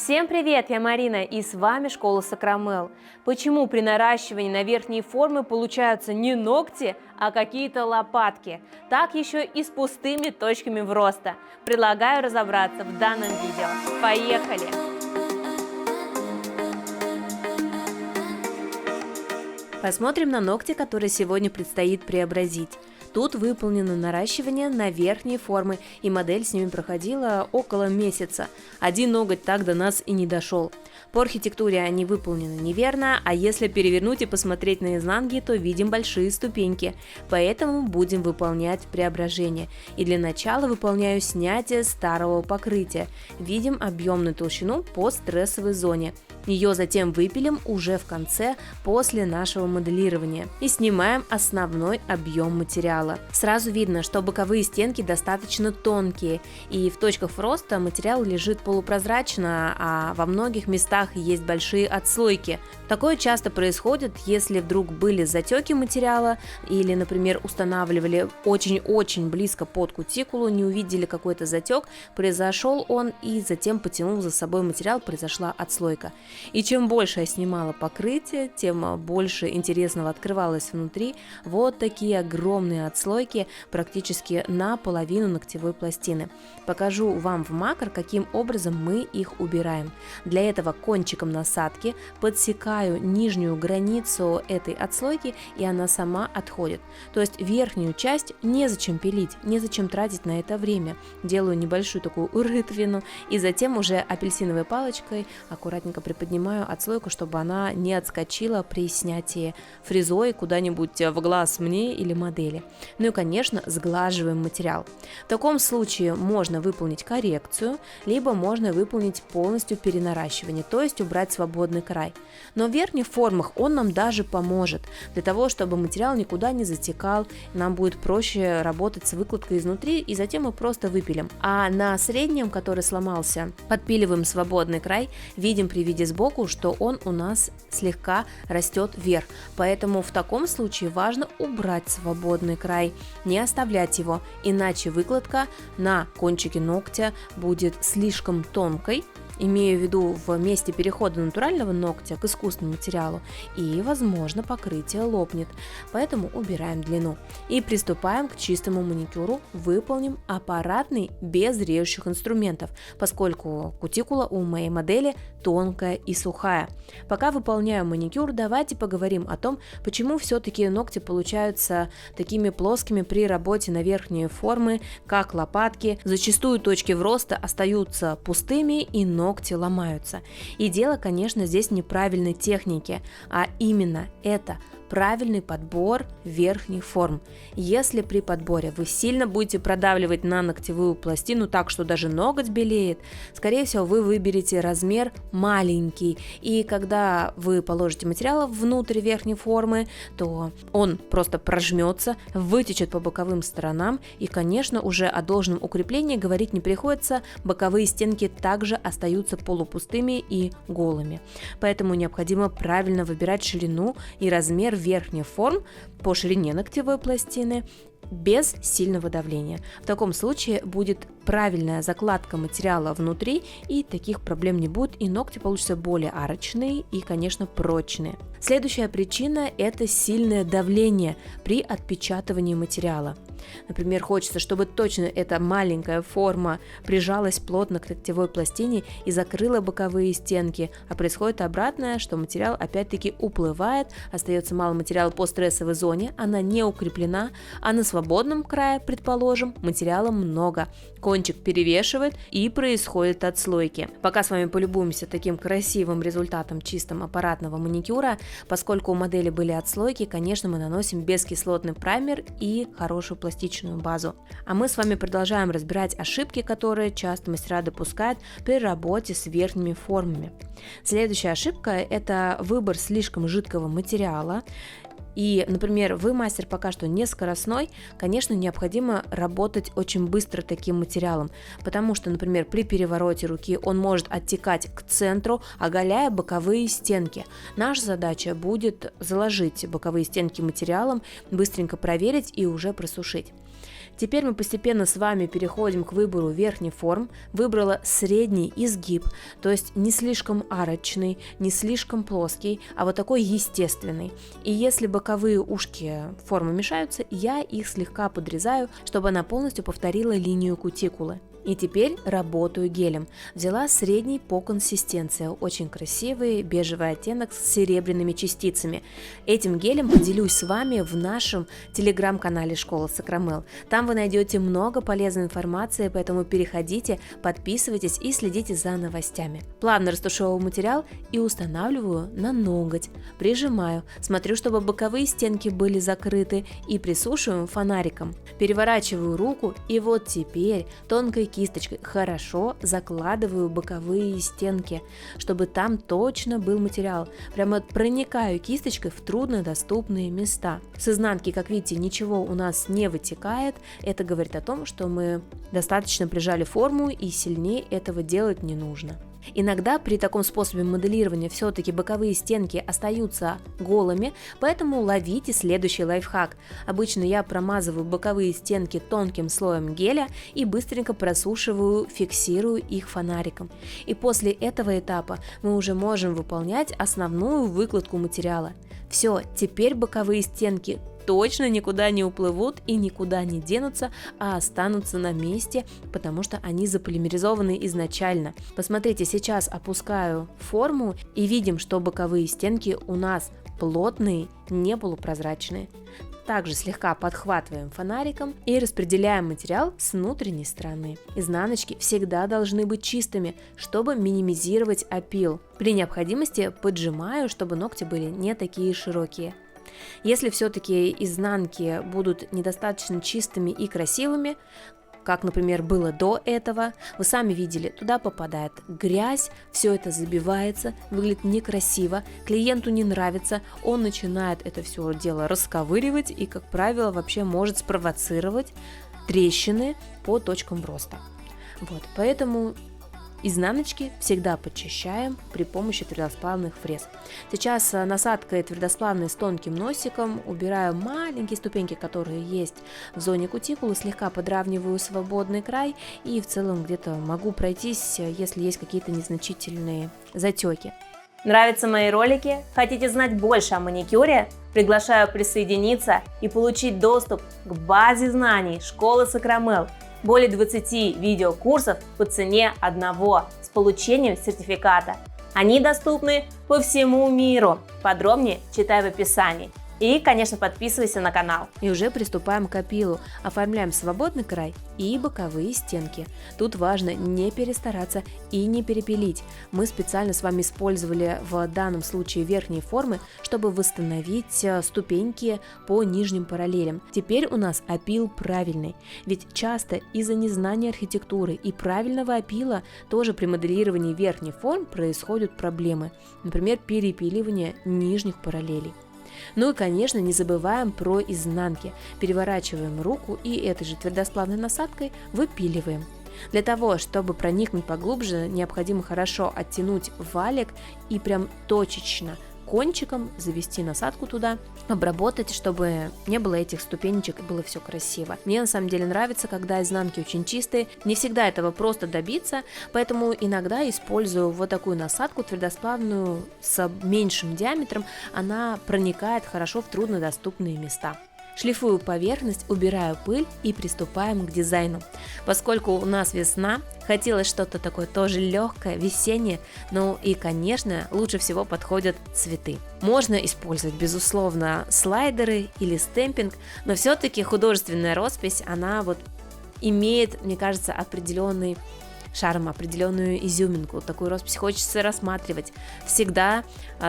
Всем привет, я Марина, и с вами Школа Сакрамел. Почему при наращивании на верхние формы получаются не ногти, а какие-то лопатки? Так еще и с пустыми точками вроста. Предлагаю разобраться в данном видео. Поехали! Посмотрим на ногти, которые сегодня предстоит преобразить. Тут выполнено наращивание на верхние формы, и модель с ними проходила около месяца. Один ноготь так до нас и не дошел. По архитектуре они выполнены неверно, а если перевернуть и посмотреть на изнанки, то видим большие ступеньки. Поэтому будем выполнять преображение. И для начала выполняю снятие старого покрытия. Видим объемную толщину по стрессовой зоне. Ее затем выпилим уже в конце, после нашего моделирования, и снимаем основной объем материала. Сразу видно, что боковые стенки достаточно тонкие, и в точках роста материал лежит полупрозрачно, а во многих местах есть большие отслойки. Такое часто происходит, если вдруг были затеки материала или, например, устанавливали очень-очень близко под кутикулу, не увидели какой-то затек, произошел он и затем потянул за собой материал, произошла отслойка. И чем больше я снимала покрытие, тем больше интересного открывалось внутри. Вот такие огромные отслойки практически на половину ногтевой пластины. Покажу вам в макро, каким образом мы их убираем. Для этого кончиком насадки подсекаю нижнюю границу этой отслойки, и она сама отходит. То есть верхнюю часть незачем пилить, незачем тратить на это время. Делаю небольшую такую рытвину, и затем уже апельсиновой палочкой аккуратненько приподнимаю отслойку, чтобы она не отскочила при снятии фрезой куда-нибудь в глаз мне или модели. Ну и, конечно, сглаживаем материал. В таком случае можно выполнить коррекцию, либо можно выполнить полностью перенаращивание, то есть убрать свободный край. Но в верхних формах он нам даже поможет, для того, чтобы материал никуда не затекал, нам будет проще работать с выкладкой изнутри, и затем мы просто выпилим. А на среднем, который сломался, подпиливаем свободный край, видим при виде сбоку, что он у нас слегка растет вверх. Поэтому в таком случае важно убрать свободный край, не оставлять его, иначе выкладка на кончике ногтя будет слишком тонкой, имею в виду в месте перехода натурального ногтя к искусственному материалу, и, возможно, покрытие лопнет. Поэтому убираем длину и приступаем к чистому маникюру. Выполним аппаратный без режущих инструментов, поскольку кутикула у моей модели тонкая и сухая. Пока выполняю маникюр, давайте поговорим о том, почему все-таки ногти получаются такими плоскими при работе на верхние формы, как лопатки. Зачастую точки вроста остаются пустыми и ногти ломаются. И дело, конечно, здесь неправильной техники, а именно это правильный подбор верхних форм. Если при подборе вы сильно будете продавливать на ногтевую пластину так, что даже ноготь белеет, скорее всего, вы выберете размер маленький, и когда вы положите материал внутрь верхней формы, то он просто прожмется, вытечет по боковым сторонам, и, конечно, уже о должном укреплении говорить не приходится, боковые стенки также остаются полупустыми и голыми. Поэтому необходимо правильно выбирать ширину и размер верхних форм по ширине ногтевой пластины без сильного давления. В таком случае будет правильная закладка материала внутри, и таких проблем не будет, и ногти получатся более арочные и, конечно, прочные. Следующая причина – это сильное давление при отпечатывании материала. Например, хочется, чтобы точно эта маленькая форма прижалась плотно к ногтевой пластине и закрыла боковые стенки, а происходит обратное, что материал опять-таки уплывает, остается мало материала по стрессовой зоне, она не укреплена, а на свободном крае, предположим, материала много. Кончик перевешивает, и происходит отслойки. Пока с вами полюбуемся таким красивым результатом чистым аппаратного маникюра, поскольку у модели были отслойки, конечно, мы наносим бескислотный праймер и хорошую пластичную базу. А мы с вами продолжаем разбирать ошибки, которые часто мастера допускают при работе с верхними формами. Следующая ошибка – это выбор слишком жидкого материала. И, например, вы мастер пока что не скоростной, конечно, необходимо работать очень быстро таким материалом, потому что, например, при перевороте руки он может оттекать к центру, оголяя боковые стенки. Наша задача будет заложить боковые стенки материалом, быстренько проверить и уже просушить. Теперь мы постепенно с вами переходим к выбору верхних форм. Выбрала средний изгиб, то есть не слишком арочный, не слишком плоский, а вот такой естественный. И если боковые ушки формы мешаются, я их слегка подрезаю, чтобы она полностью повторила линию кутикулы. И теперь работаю гелем. Взяла средний по консистенции, очень красивый бежевый оттенок с серебряными частицами. Этим гелем поделюсь с вами в нашем телеграм-канале Школа Сакрамел. Там вы найдете много полезной информации, поэтому переходите, подписывайтесь и следите за новостями. Плавно растушевываю материал и устанавливаю на ноготь. Прижимаю, смотрю, чтобы боковые стенки были закрыты, и присушиваем фонариком. Переворачиваю руку, и вот теперь тонкой кисточкой хорошо закладываю боковые стенки, чтобы там точно был материал. Прямо проникаю кисточкой в труднодоступные места. С изнанки, как видите, ничего у нас не вытекает. Это говорит о том, что мы достаточно прижали форму и сильнее этого делать не нужно. Иногда при таком способе моделирования все-таки боковые стенки остаются голыми, поэтому ловите следующий лайфхак. Обычно я промазываю боковые стенки тонким слоем геля и быстренько просушиваю, фиксирую их фонариком. И после этого этапа мы уже можем выполнять основную выкладку материала. Все, теперь боковые стенки точно никуда не уплывут и никуда не денутся, а останутся на месте, потому что они заполимеризованы изначально. Посмотрите, сейчас опускаю форму и видим, что боковые стенки у нас плотные, не полупрозрачные. Также слегка подхватываем фонариком и распределяем материал с внутренней стороны. Изнаночки всегда должны быть чистыми, чтобы минимизировать опил. При необходимости поджимаю, чтобы ногти были не такие широкие. Если все-таки изнанки будут недостаточно чистыми и красивыми, как, например, было до этого, вы сами видели, туда попадает грязь, все это забивается, выглядит некрасиво, клиенту не нравится, он начинает это все дело расковыривать и, как правило, вообще может спровоцировать трещины по точкам роста. Вот, поэтому изнаночки всегда подчищаем при помощи твердосплавных фрез. Сейчас насадкой твердосплавной с тонким носиком убираю маленькие ступеньки, которые есть в зоне кутикулы, слегка подравниваю свободный край и в целом где-то могу пройтись, если есть какие-то незначительные затеки. Нравятся мои ролики? Хотите знать больше о маникюре? Приглашаю присоединиться и получить доступ к базе знаний Школы Сакрамел. Более 20 видеокурсов по цене одного с получением сертификата. Они доступны по всему миру. Подробнее читай в описании. И, конечно, подписывайся на канал. И уже приступаем к опилу. Оформляем свободный край и боковые стенки. Тут важно не перестараться и не перепилить. Мы специально с вами использовали в данном случае верхние формы, чтобы восстановить ступеньки по нижним параллелям. Теперь у нас опил правильный. Ведь часто из-за незнания архитектуры и правильного опила тоже при моделировании верхних форм происходят проблемы. Например, перепиливание нижних параллелей. Ну и, конечно, не забываем про изнанки. Переворачиваем руку и этой же твердосплавной насадкой выпиливаем. Для того, чтобы проникнуть поглубже, необходимо хорошо оттянуть валик и прям точечно кончиком завести насадку туда, обработать, чтобы не было этих ступенечек и было все красиво. Мне на самом деле нравится, когда изнанки очень чистые, не всегда этого просто добиться, поэтому иногда использую вот такую насадку твердосплавную с меньшим диаметром, она проникает хорошо в труднодоступные места. Шлифую поверхность, убираю пыль и приступаем к дизайну. Поскольку у нас весна, хотелось что-то такое тоже легкое, весеннее, ну и, конечно, лучше всего подходят цветы. Можно использовать, безусловно, слайдеры или стемпинг, но все-таки художественная роспись, она вот имеет, мне кажется, определенный шарм, определенную изюминку. Такую роспись хочется рассматривать. Всегда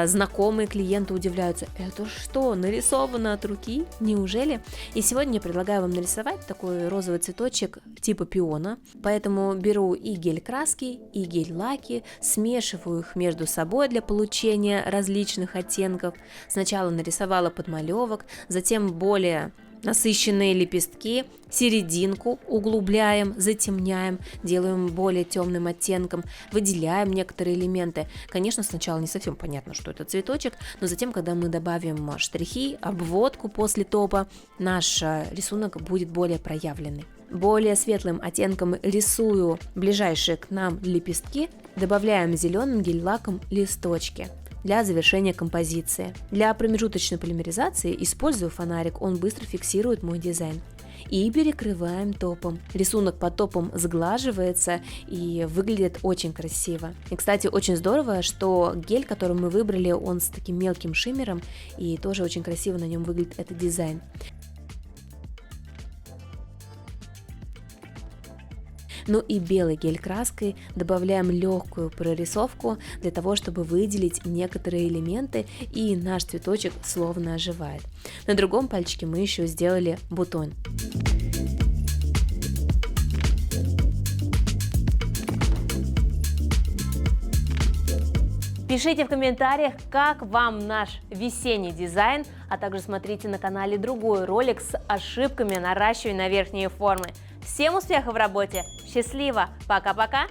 знакомые клиенты удивляются: это что, нарисовано от руки? Неужели? И сегодня я предлагаю вам нарисовать такой розовый цветочек типа пиона. Поэтому беру и гель-краски, и гель-лаки, смешиваю их между собой для получения различных оттенков. Сначала нарисовала подмалевок, затем более насыщенные лепестки, серединку углубляем, затемняем, делаем более темным оттенком, выделяем некоторые элементы. Конечно, сначала не совсем понятно, что это цветочек, но затем, когда мы добавим штрихи, обводку после топа, наш рисунок будет более проявленный. Более светлым оттенком рисую ближайшие к нам лепестки, добавляем зеленым гель-лаком листочки для завершения композиции. Для промежуточной полимеризации использую фонарик, он быстро фиксирует мой дизайн. И перекрываем топом. Рисунок под топом сглаживается и выглядит очень красиво. И, кстати, очень здорово, что гель, который мы выбрали, он с таким мелким шиммером, и тоже очень красиво на нем выглядит этот дизайн. Ну и белой гель-краской добавляем легкую прорисовку для того, чтобы выделить некоторые элементы, и наш цветочек словно оживает. На другом пальчике мы еще сделали бутон. Пишите в комментариях, как вам наш весенний дизайн, а также смотрите на канале другой ролик с ошибками наращивания на верхние формы. Всем успехов в работе! Счастливо! Пока-пока!